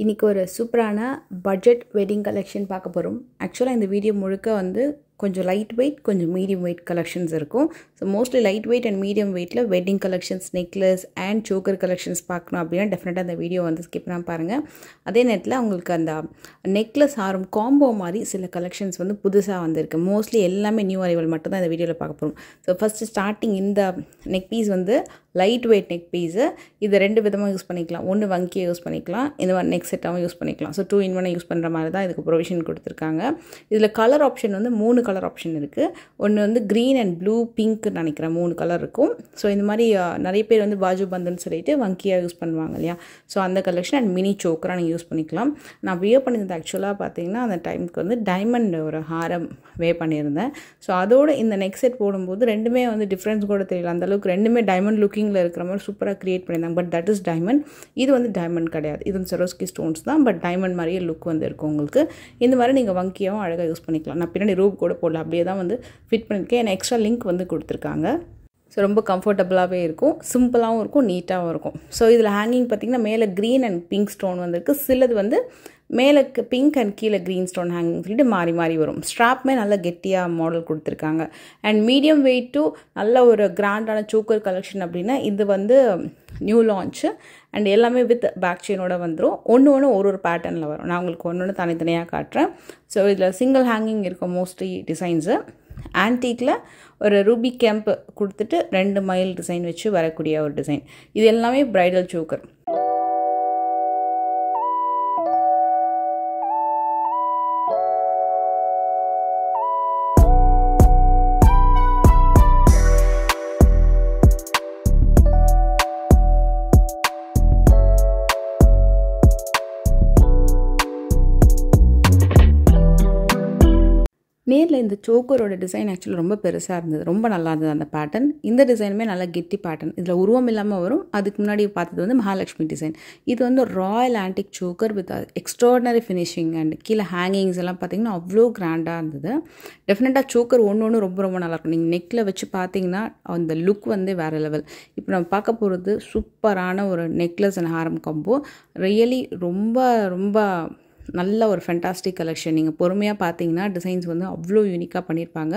இன்றைக்கி ஒரு சூப்பரான பட்ஜெட் வெட்டிங் கலெக்ஷன் பார்க்க போகிறோம். ஆக்சுவலாக இந்த வீடியோ முழுக்க வந்து கொஞ்சம் லைட் வெயிட் கொஞ்சம் மீடியம் வெயிட் கலெக்ஷன்ஸ் இருக்கும். So mostly light weight and medium வெயிட்டில் wedding collections, necklace and choker collections பார்க்கணும் அப்படின்னா டெஃபினட்டாக அந்த வீடியோ வந்து ஸ்கிப் பண்ணாமல் பாருங்கள். அதே நேரத்தில் உங்களுக்கு அந்த நெக்லஸ் ஆரம் காம்போ மாதிரி சில கலெக்ஷன்ஸ் வந்து புதுசாக வந்திருக்கு. மோஸ்ட்லி எல்லாமே நியூ அரைவல் மட்டும் தான் இந்த வீடியோவில் பார்க்க போகிறோம். ஸோ ஃபஸ்ட்டு ஸ்டார்டிங் இந்த நெக் பீஸ் வந்து லைட் வெயிட் நெக் பீஸு. இது ரெண்டு விதமாக யூஸ் பண்ணிக்கலாம். ஒன்று வங்கியை யூஸ் பண்ணிக்கலாம், இந்த மாதிரி நெக் செட்டாகவும் யூஸ் பண்ணிக்கலாம். ஸோ 2 in 1 யூஸ் பண்ணுற மாதிரி தான் இதுக்கு ப்ரொவிஷன் கொடுத்துருக்காங்க. இதில் கலர் ஆப்ஷன் வந்து 3 கலர் ஆப்ஷன் இருக்குது. ஒன்று வந்து க்ரீன் அண்ட் ப்ளூ, பிங்க்னு நினைக்கிறேன் 3 கலர் இருக்கும். ஸோ இந்த மாதிரி நிறைய பேர் வந்து பாஜு பந்துன்னு சொல்லிட்டு வங்கியாக யூஸ் பண்ணுவாங்க இல்லையா. ஸோ அந்த கலெக்ஷன் அண்ட் மினி சோக்கராக நீங்கள் யூஸ் பண்ணிக்கலாம். நான் வியர் பண்ணியிருந்தேன் ஆக்சுவலாக பார்த்தீங்கன்னா அந்த டைமுக்கு வந்து டைமண்ட் ஒரு ஹாரம் வேர் பண்ணியிருந்தேன். ஸோ அதோடு இந்த நெக் செட் போடும்போது ரெண்டுமே வந்து டிஃப்ரென்ஸ் கூட தெரியல. அந்தளவுக்கு ரெண்டுமே டைமண்ட் லுக்கிங் இருக்கிற மாதிரி சூப்பராக கிரியேட் பண்ணியிருந்தாங்க. But that is diamond. இது வந்து டைமண்ட் கிடையாது, இது வந்து சரோஸ்கி ஸ்டோன்ஸ் தான். பட் டைமண்ட் மாதிரியே லுக் வந்து இருக்கும் உங்களுக்கு. இந்த மாதிரி நீங்கள் வங்கியாகவும் அழகாக யூஸ் பண்ணிக்கலாம். நான் பின்னாடி ரூப் கூட போடல, அப்படியே தான் வந்து ஃபிட் பண்ணியிருக்கேன். எனக்கு எக்ஸ்ட்ரா லிங்க் வந்து கொடுத்துருக்காங்க. ஸோ ரொம்ப கம்ஃபர்டபுளாகவே இருக்கும், சிம்பிளாகவும் இருக்கும், நீட்டாகவும் இருக்கும். ஸோ இதில் ஹேங்கிங் பார்த்திங்கன்னா மேலே க்ரீன் அண்ட் பிங்க் ஸ்டோன் வந்துருக்கு. சிலது வந்து மேலே பிங்க் அண்ட் கீழே க்ரீன் ஸ்டோன் ஹேங்கிங் சொல்லிட்டு மாறி மாறி வரும். ஸ்ட்ராப்மே நல்லா கெட்டியாக மாடல் கொடுத்துருக்காங்க. அண்ட் மீடியம் வெயிட் டு நல்ல ஒரு கிராண்டான சோக்கர் கலெக்ஷன் அப்படின்னா இது வந்து நியூ லான்ச்சு. அண்ட் எல்லாமே வித் பேக் செயினோட வந்துடும். ஒன்று ஒரு பேட்டர்னில் வரும். நான் உங்களுக்கு ஒன்று தனித்தனியாக காட்டுறேன். ஸோ இதில் சிங்கிள் ஹேங்கிங் இருக்கும் மோஸ்ட்லி டிசைன்ஸு. ஆன்டிக்கில் ஒரு ரூபி கேம்ப் கொடுத்துட்டு 2 மைல் டிசைன் வச்சு வரக்கூடிய ஒரு டிசைன். இது எல்லாமே ப்ரைடல் சோக்கர். நேரில் இந்த சோக்கரோட டிசைன் ஆக்சுவலி ரொம்ப பெருசாக இருந்தது, ரொம்ப நல்லா இருந்தது அந்த பேட்டர்ன். இந்த டிசைனுமே நல்லா கெட்டி பேட்டர்ன். இதில் உருவம் இல்லாமல் வரும். அதுக்கு முன்னாடி பார்த்தது வந்து மகாலட்சுமி டிசைன். இது வந்து Royal antique choker with extraordinary finishing and கீழே ஹேங்கிங்ஸ் எல்லாம் பார்த்திங்கன்னா அவ்வளோ கிராண்டாக இருந்தது. டெஃபினட்டாக சோக்கர் ஒன்று ரொம்ப நல்லாயிருக்கும். நீங்கள் நெக்கில் வச்சு பார்த்தீங்கன்னா அந்த லுக் வந்து வேறு லெவல். இப்போ நம்ம பார்க்க போகிறது சூப்பரான ஒரு necklace and Haram combo. Really ரொம்ப நல்ல ஒரு ஃபென்டாஸ்டிக் கலெக்ஷன். நீங்கள் பொறுமையாக பார்த்தீங்கன்னா டிசைன்ஸ் வந்து அவ்வளோ யூனிக்காக பண்ணியிருப்பாங்க.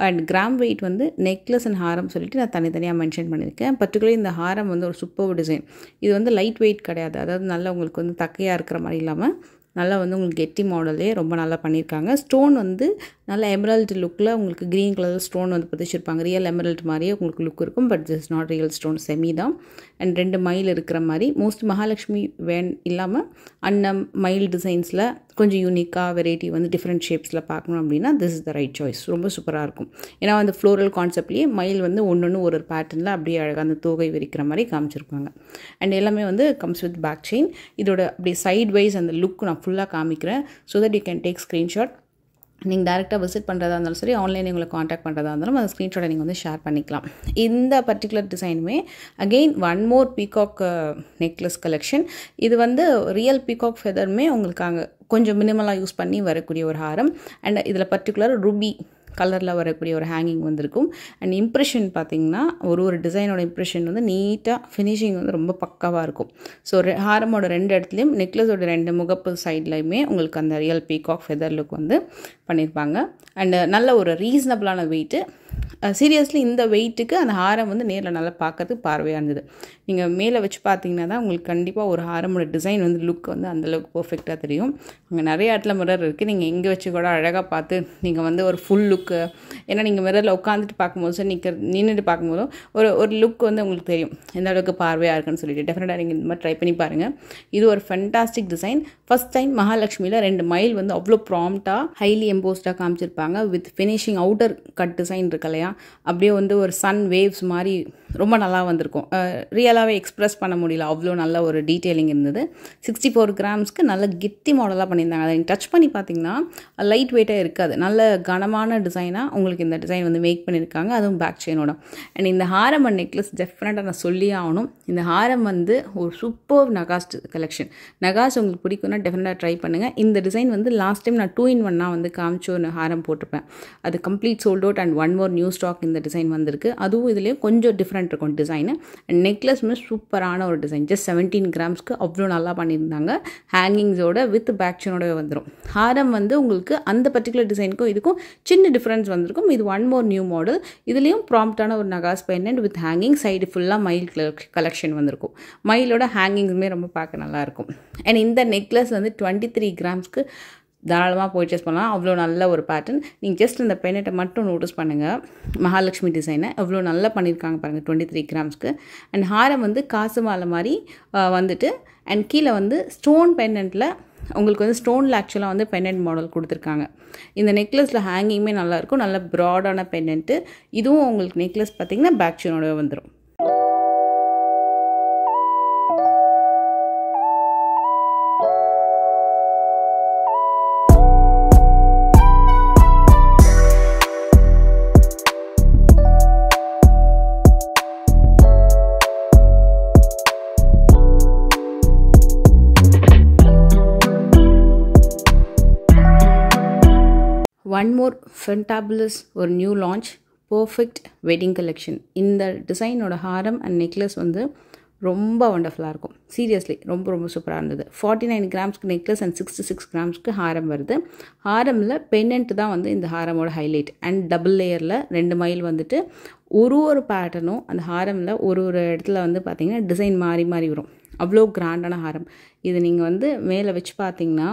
அண்ட் கிராம் வெயிட் வந்து நெக்லஸ் அண்ட் ஹாரம் சொல்லிட்டு நான் தனித்தனியாக மென்ஷன் பண்ணியிருக்கேன். பர்டிகுலர்லி இந்த ஹாரம் வந்து ஒரு சூப்பர் டிசைன். இது வந்து லைட் வெயிட் கிடையாது, அதாவது நல்லா உங்களுக்கு வந்து தக்கையாக இருக்கிற மாதிரி இல்லாமல் நல்லா வந்து உங்களுக்கு கெட்டி மாடலே ரொம்ப நல்லா பண்ணியிருக்காங்க. ஸ்டோன் வந்து நல்ல எமரல்ட் லுக்கில் உங்களுக்கு க்ரீன் கலர் ஸ்டோன் வந்து பதிச்சிருப்பாங்க. ரியல் எமரல்ட் மாதிரியே உங்களுக்கு லுக் இருக்கும். But this not real stone, semi தான். அண்ட் 2 மைல் இருக்கிற மாதிரி மோஸ்ட் மகாலட்சுமி இல்லாமல் அன்னம் மைல் டிசைன்ஸில் கொஞ்சம் யூனிக்காக வெரைட்டி வந்து டிஃப்ரெண்ட் ஷேப்ஸில் பார்க்கணும் அப்படின்னா this is the right choice. ரொம்ப சூப்பராக இருக்கும். ஏன்னா அந்த ஃப்ளோரல் கான்செப்ட்லேயே மயில் வந்து ஒரு பேட்டர்னில் அப்படியே அழகாக அந்த தோகை விரிக்கிற மாதிரி காமிச்சிருப்பாங்க. அண்ட் எல்லாமே வந்து கம்ஸ் வித் பேக் செயின். இதோட அப்படியே சைட் வைஸ் அந்த லுக் நான் ஃபுல்லாக காமிக்கிறேன். So that you can take screenshot. நீங்கள் டேரெக்டாக விசிட் பண்ணுறதா இருந்தாலும் சரி, ஆன்லைனில் உங்களை காண்டாக்ட் பண்ணுறதா இருந்தாலும் அந்த ஸ்க்ரீன்ஷாட்டை நீங்கள் வந்து ஷேர் பண்ணிக்கலாம். இந்த பர்டிகுலர் டிசைனுமே again 1 more peacock necklace collection. இது வந்து ரியல் பீகாக் ஃபெதருமே உங்களுக்கு அங்கே கொஞ்சம் மினிமலாக யூஸ் பண்ணி வரக்கூடிய ஒரு ஹாரம். அண்ட் இதில் பர்டிகுலர் ரூபி கலரில் வரக்கூடிய ஒரு ஹேங்கிங் வந்திருக்கும். அண்ட் இம்ப்ரெஷன் பார்த்திங்கன்னா ஒரு டிசைனோட இம்ப்ரெஷன் வந்து நீட்டாக ஃபினிஷிங் வந்து ரொம்ப பக்காவாக இருக்கும். ஸோ ஹாரமோட 2 இடத்துலையும் நெக்லஸோட 2 முகப்பு சைட்லையுமே உங்களுக்கு அந்த ரியல் பீகாக் ஃபெதர் லுக் வந்து பண்ணியிருப்பாங்க. அண்டு நல்ல ஒரு ரீசனபிளான வெயிட்டு. சீரியஸ்லி இந்த வெயிட்டுக்கு அந்த ஹாரம் வந்து நேரில் நல்லா பார்க்கறதுக்கு பார்வையாக இருந்தது. நீங்கள் மேலே வச்சு பார்த்தீங்கன்னா தான் உங்களுக்கு கண்டிப்பாக ஒரு ஹாரமோட டிசைன் வந்து லுக் வந்து அந்தளவுக்கு பர்ஃபெக்டாக தெரியும். அங்கே நிறைய இடத்துல மிரர் இருக்குது. நீங்கள் எங்கே வச்சு கூட அழகாக பார்த்து நீங்கள் வந்து ஒரு ஃபுல் லுக்கு, ஏன்னா நீங்கள் மிரரில் உட்காந்துட்டு பார்க்கும்போது சரி நின்றுட்டு பார்க்கும்போதும் ஒரு லுக் வந்து உங்களுக்கு தெரியும் எந்த அளவுக்கு பார்வையாக இருக்குன்னு சொல்லிட்டு. டெஃபினட்டாக நீங்கள் இந்த மாதிரி ட்ரை பண்ணி பாருங்கள். இது ஒரு ஃபென்டாஸ்டிக் டிசைன். ஃபஸ்ட் டைம் மகாலட்சுமியில் 2 மைல் வந்து அவ்வளோ ப்ராம்ப்டாக ஹைலி எம்போஸ்டாக காமிச்சிருப்பாங்க. With finishing outer cut design இருக்கு இல்லையா, அப்படியே வந்து ஒரு சன் வேவ்ஸ் மாதிரி ரொம்ப நல்லா வந்திருக்கும். ரியலாகவே எக்ஸ்ப்ரெஸ் பண்ண முடியல, அவ்வளோ நல்ல ஒரு டீட்டெயிலிங் இருந்தது. 64 கிராம்ஸ்க்கு நல்ல கெட்டி மாடலாக பண்ணியிருந்தாங்க. அதை டச் பண்ணி பார்த்தீங்கன்னா லைட் வெயிட்டாக இருக்காது, நல்ல கனமான டிசைனாக உங்களுக்கு இந்த டிசைன் வந்து மேக் பண்ணியிருக்காங்க, அதுவும் பேக் செயினோட. அண்ட் இந்த ஹாரம் அண்ட் நெக்லஸ் டெஃபினட்டாக நான் சொல்லியே ஆகணும். இந்த ஹாரம் வந்து ஒரு சூப்பர் நகாஸ் கலெக்ஷன். நகாஸ் உங்களுக்கு பிடிக்கும்னா டெஃபினட்டாக ட்ரை பண்ணுங்கள். இந்த டிசைன் வந்து லாஸ்ட் டைம் நான் 2 in 1 வந்து காமிச்சு ஒரு ஹாரம் போட்டிருப்பேன். அது complete sold out and 1 more new stock இந்த டிசைன் வந்திருக்கு. அதுவும் இதுலேயும் கொஞ்சம் டிஃப்ரெண்ட் டிஃப்ரெண்ட் இருக்கும் டிசைனு. அண்ட் நெக்லஸ்மே சூப்பரான ஒரு டிசைன், ஜஸ்ட் 17 கிராம்ஸ்க்கு அவ்வளோ நல்லா பண்ணியிருந்தாங்க. ஹேங்கிங்ஸோட வித் பேக் செயினோட வந்துடும். ஹாரம் வந்து உங்களுக்கு அந்த பர்டிகுலர் டிசைனுக்கும் இதுக்கும் சின்ன டிஃப்ரென்ஸ் வந்திருக்கும். இது ஒன் மோர் நியூ மாடல். இதுலேயும் ப்ராம்ப்டான ஒரு நகாஸ் பெண்டன்ட் வித் ஹேங்கிங், சைடு ஃபுல்லாக மயில் கலெக்ஷன் வந்திருக்கும். மயிலோட ஹேங்கிங்ஸுமே ரொம்ப பார்க்க நல்லாயிருக்கும். அண்ட் இந்த நெக்லஸ் வந்து 23 கிராம்ஸ்க்கு தாராளமாக பர்ச்சேஸ் பண்ணலாம். அவ்வளோ நல்ல ஒரு பேட்டர்ன். நீங்கள் ஜஸ்ட் இந்த பென்னட்டை மட்டும் நோட்டீஸ் பண்ணுங்கள். மகாலட்சுமி டிசைனை எவ்வளோ நல்லா பண்ணியிருக்காங்க பாருங்கள் 23 கிராம்ஸ்க்கு. அண்ட் ஹாரம் வந்து காசு மாலை மாதிரி வந்துட்டு, அண்ட் கீழே வந்து ஸ்டோன் பென்னண்ட்டில் உங்களுக்கு வந்து ஸ்டோனில் ஆக்சுவலாக வந்து பென்னண்ட் மாடல் கொடுத்துருக்காங்க. இந்த நெக்லஸில் ஹேங்கிங்குமே நல்லாயிருக்கும், நல்ல ப்ராடான பென்னண்ட்டு. இதுவும் உங்களுக்கு நெக்லஸ் பார்த்திங்கன்னா பேக் செயினோட வந்துடும். ஒன் மோர் ஃபென்டாபுலஸ் ஒரு new launch, perfect wedding collection. இந்த டிசைனோட ஹாரம் அண்ட் நெக்லஸ் வந்து ரொம்ப வண்டர்ஃபுல்லாக இருக்கும். சீரியஸ்லி ரொம்ப ரொம்ப சூப்பராக இருந்தது. 49 கிராம்ஸ்க்கு நெக்லஸ் அண்ட் 66 கிராம்ஸ்க்கு ஹாரம் வருது. ஹாரமில் பென்னண்ட் தான் வந்து இந்த ஹாரமோட ஹைலைட். அண்ட் டபுள் லேயரில் 2 மயில் வந்துட்டு ஒரு பேட்டர்னும் அந்த ஹாரமில் ஒரு இடத்துல வந்து பார்த்திங்கன்னா டிசைன் மாறி மாறி வரும். அவ்வளோ கிராண்டான ஹாரம். இது நீங்கள் வந்து மேலே வச்சு பார்த்தீங்கன்னா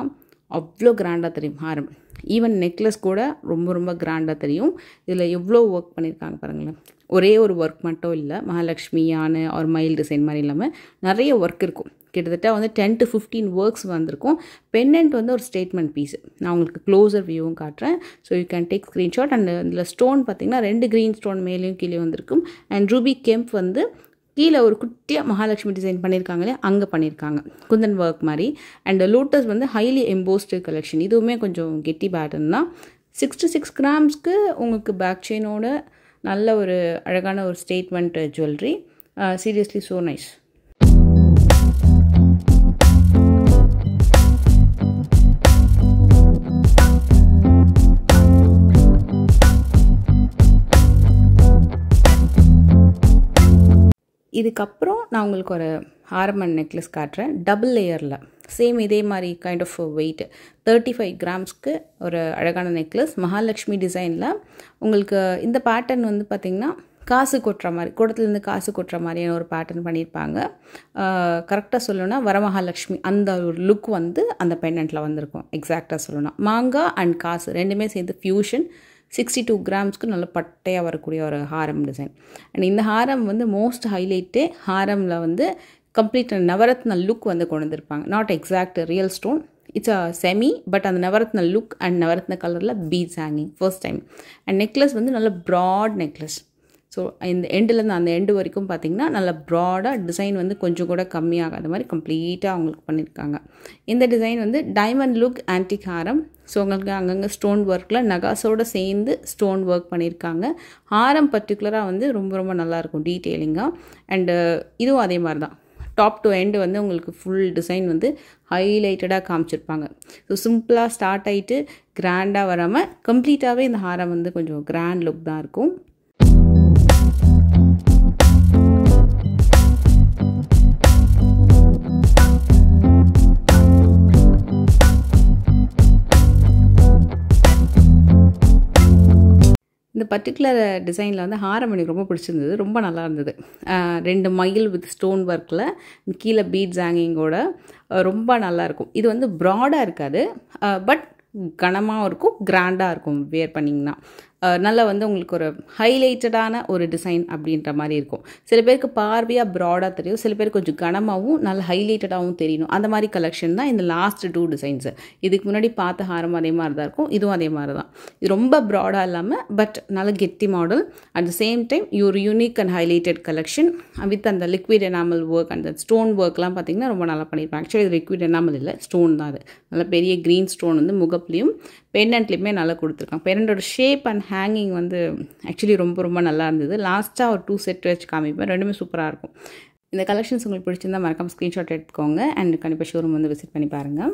அவ்வளோ கிராண்டாக தெரியும் ஹாரம். ஈவன் நெக்லஸ் கூட ரொம்ப ரொம்ப கிராண்டாக தெரியும். இதில் எவ்வளோ ஒர்க் பண்ணியிருக்காங்க பாருங்களேன். ஒரே ஒரு ஒர்க் மட்டும் இல்லை, மகாலட்சுமி யானை ஒரு மயில் டிசைன் மாதிரி இல்லாமல் நிறைய ஒர்க் இருக்கும். கிட்டத்தட்ட வந்து 10 to 15 ஒர்க்ஸ் வந்திருக்கும். பென்னண்ட் வந்து ஒரு ஸ்டேட்மெண்ட் பீஸ். நான் உங்களுக்கு க்ளோசர் வியூவும் காட்டுறேன். So you can take screenshot. And இதில் ஸ்டோன் பார்த்திங்கன்னா 2 க்ரீன் ஸ்டோன் மேலேயும் கீழே வந்திருக்கும். அண்ட் ரூபி கெம்ப் வந்து கீழே ஒரு குட்டியாக மகாலட்சுமி டிசைன் பண்ணியிருக்காங்களே அங்கே பண்ணியிருக்காங்க, குந்தன் ஒர்க் மாதிரி. அண்ட் லோட்டஸ் வந்து ஹைலி எம்போஸ்டு கலெக்ஷன். இதுவுமே கொஞ்சம் கெட்டி பேட்டர்ன் தான். 66 கிராம்ஸ்க்கு உங்களுக்கு பேக் செயினோட நல்ல ஒரு அழகான ஒரு statement jewellery. Seriously so nice. இதுக்கப்புறம் நான் உங்களுக்கு ஒரு ஹாரம் அண்ட் நெக்லஸ் காட்டுறேன். டபுள் லேயரில் சேம் இதே மாதிரி கைண்ட் ஆஃப் வெயிட் 35 கிராம்ஸ்க்கு ஒரு அழகான நெக்லஸ் மகாலட்சுமி டிசைனில். உங்களுக்கு இந்த பேட்டர்ன் வந்து பார்த்திங்கன்னா காசு கொட்டுற மாதிரி, கூடத்துலேருந்து காசு கொட்டுற மாதிரியான ஒரு பேட்டர்ன் பண்ணியிருப்பாங்க. கரெக்டாக சொல்லணும்னா வரமகாலட்சுமி அந்த ஒரு லுக் வந்து அந்த பென்னண்ட்டில் வந்திருக்கும். எக்ஸாக்டாக சொல்லணும்னா மாங்காய் அண்ட் காசு ரெண்டுமே சேர்ந்து ஃபியூஷன். 62 கிராம்ஸ்க்கு நல்ல பட்டையாக வரக்கூடிய ஒரு ஹாரம் டிசைன். அண்ட் இந்த ஹாரம் வந்து மோஸ்ட் ஹைலைட்டே ஹாரமில் வந்து கம்ப்ளீட் நவரத்ன லுக் வந்து கொண்டு வந்திருப்பாங்க. Not exact real stone, it's a semi, but அந்த நவரத்ன லுக் அண்ட் நவரத்ன கலரில் beads hanging first time. And necklace வந்து நல்ல ப்ராட் நெக்லஸ். ஸோ இந்த எண்டுலேருந்து அந்த எண்டு வரைக்கும் பார்த்திங்கன்னா நல்ல ப்ராடாக டிசைன் வந்து கொஞ்சம் கூட கம்மியாகாத மாதிரி கம்ப்ளீட்டாக அவங்களுக்கு பண்ணியிருக்காங்க. இந்த டிசைன் வந்து டைமண்ட் லுக் ஆன்டிக் ஹாரம். ஸோ உங்களுக்கு அங்கங்கே ஸ்டோன் ஒர்க்கில் நகாஸோடு சேர்ந்து ஸ்டோன் ஒர்க் பண்ணியிருக்காங்க. ஹாரம் பர்டிகுலராக வந்து ரொம்ப ரொம்ப நல்லாயிருக்கும் டீட்டெயிலிங்காக. அண்டு இதுவும் அதே மாதிரி தான், டாப் டு எண்டு வந்து உங்களுக்கு ஃபுல் டிசைன் வந்து ஹைலைட்டடாக காமிச்சிருப்பாங்க. ஸோ சிம்பிளாக ஸ்டார்ட் ஆகிட்டு கிராண்டாக வராமல் கம்ப்ளீட்டாகவே இந்த ஹாரம் வந்து கொஞ்சம் கிராண்ட் லுக் தான் இருக்கும். இந்த பர்டிகுலர் டிசைனில் வந்து ஹாரம் எனக்கு ரொம்ப பிடிச்சிருந்தது, ரொம்ப நல்லா இருந்தது. 2 மயில் வித் ஸ்டோன் ஒர்க்கில் கீழே பீட்ஸ் ஹேங்கிங்கோட ரொம்ப நல்லாயிருக்கும். இது வந்து ப்ராடாக இருக்காது, பட் கனமாக இருக்கும், கிராண்டாக இருக்கும். வேர் பண்ணிங்கன்னா நல்லா வந்து உங்களுக்கு ஒரு ஹைலைட்டடான ஒரு டிசைன் அப்படின்ற மாதிரி இருக்கும். சில பேருக்கு பார்வையாக ப்ராடாக தெரியும், சில பேருக்கு கொஞ்சம் கனமாகவும் நல்ல ஹைலைட்டடாகவும் தெரியணும். அந்த மாதிரி கலெக்ஷன் தான் இந்த லாஸ்ட் 2 டிசைன்ஸு. இதுக்கு முன்னாடி பார்த்த ஹாரம் அதே மாதிரி தான் இருக்கும், இதுவும் அதே மாதிரி தான். இது ரொம்ப ப்ராடாக இல்லாமல் பட் நல்ல கெட்டி model. At the same time ஒரு unique and highlighted collection with அந்த லிக்விட் எனாமல் ஒர்க், அந்த ஸ்டோன் ஒர்க்லாம் பார்த்திங்கன்னா ரொம்ப நல்லா பண்ணியிருப்பாங்க. ஆக்சுவலி இது லிக்விட் எனாமல் இல்லை, ஸ்டோன் தான். அது நல்ல பெரிய க்ரீன் ஸ்டோன் வந்து முகப்புலேயும் பென்னண்ட்லேயுமே நல்லா கொடுத்துருக்காங்க. பென்னண்டோட ஷேப் அண்ட் ஹேங்கிங் வந்து ஆக்சுவலி ரொம்ப ரொம்ப நல்லா இருந்தது. லாஸ்ட்டாக ஒரு 2 செட் வச்சு காமிப்பேன், ரெண்டுமே சூப்பராக இருக்கும். இந்த கலெக்ஷன்ஸ் உங்களுக்கு பிடிச்சிருந்தா மறக்காம ஸ்க்ரீன்ஷாட் எடுத்துக்கோங்க. அண்ட் கண்டிப்பாக ஷோரூம் வந்து விசிட் பண்ணி பாருங்கள்.